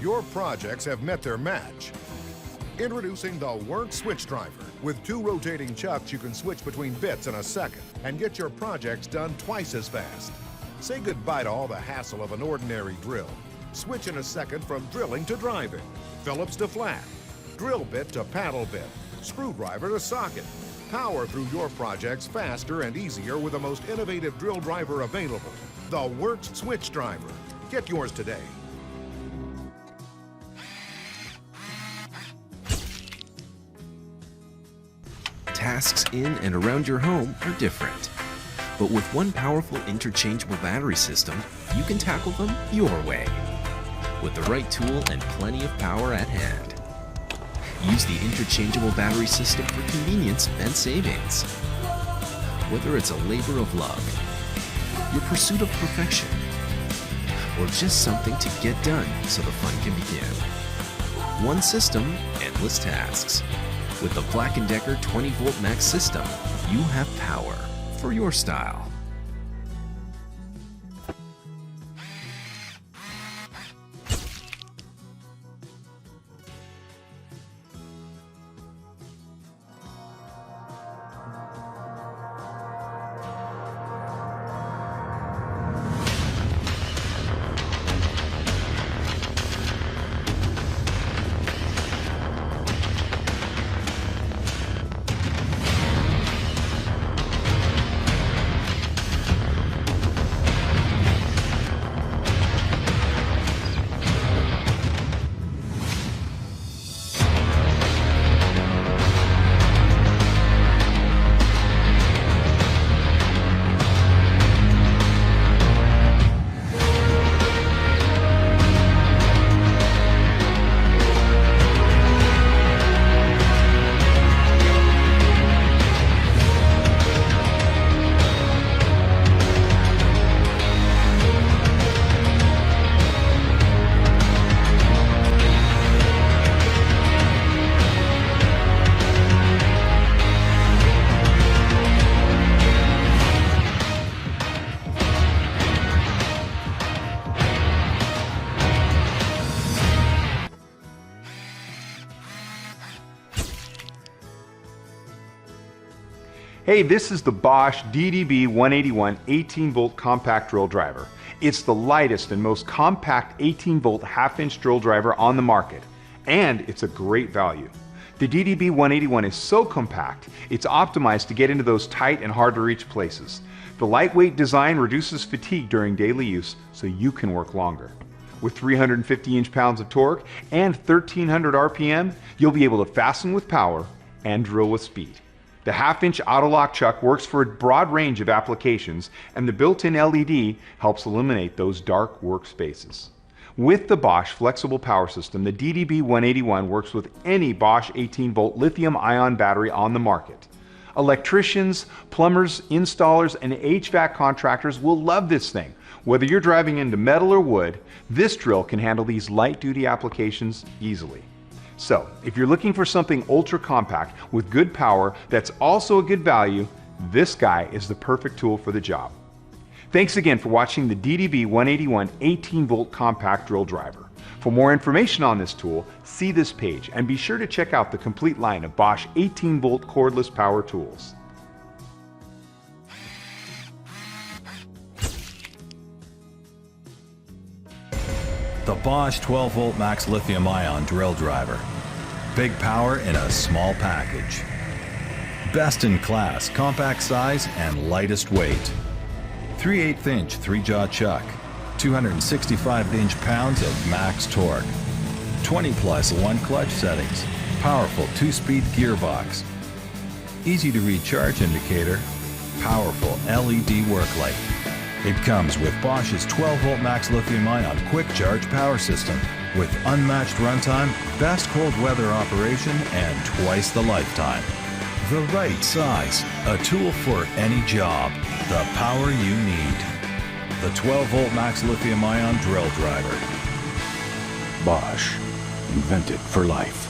Your projects have met their match. Introducing the WORX switch driver. With 2 rotating chucks, you can switch between bits in a second and get your projects done twice as fast. Say goodbye to all the hassle of an ordinary drill. Switch in a second from drilling to driving, Phillips to flat, drill bit to paddle bit, screwdriver to socket. Power through your projects faster and easier with the most innovative drill driver available, the WORX switch driver. Get yours today. Tasks in and around your home are different. But with one powerful interchangeable battery system, you can tackle them your way. With the right tool and plenty of power at hand. Use the interchangeable battery system for convenience and savings. Whether it's a labor of love, your pursuit of perfection, or just something to get done so the fun can begin. One system, endless tasks. With the BLACK+DECKER 20-volt max system, you have power for your style. Hey, this is the Bosch DDB 181 18-volt compact drill driver. It's the lightest and most compact 18-volt half-inch drill driver on the market, and it's a great value. The DDB 181 is so compact, it's optimized to get into those tight and hard-to-reach places. The lightweight design reduces fatigue during daily use, so you can work longer. With 350 inch-pounds of torque and 1300 RPM, you'll be able to fasten with power and drill with speed. The half-inch auto-lock chuck works for a broad range of applications, and the built-in LED helps eliminate those dark workspaces. With the Bosch flexible power system, the DDB 181 works with any Bosch 18-volt lithium-ion battery on the market. Electricians, plumbers, installers, and HVAC contractors will love this thing. Whether you're driving into metal or wood, this drill can handle these light-duty applications easily. So, if you're looking for something ultra-compact with good power that's also a good value, this guy is the perfect tool for the job. Thanks again for watching the DDB 181 18-volt compact drill driver. For more information on this tool, see this page and be sure to check out the complete line of Bosch 18-volt cordless power tools. The Bosch 12-volt max lithium-ion drill driver. Big power in a small package. Best in class, compact size and lightest weight. 3/8 inch 3-jaw chuck. 265 inch-pounds of max torque. 20+ 1-clutch settings. Powerful 2-speed gearbox. Easy to read charge indicator. Powerful LED work light. It comes with Bosch's 12-volt max lithium-ion quick charge power system with unmatched runtime, best cold weather operation, and twice the lifetime. The right size, a tool for any job, the power you need. The 12-volt max lithium-ion drill driver. Bosch, invented for life.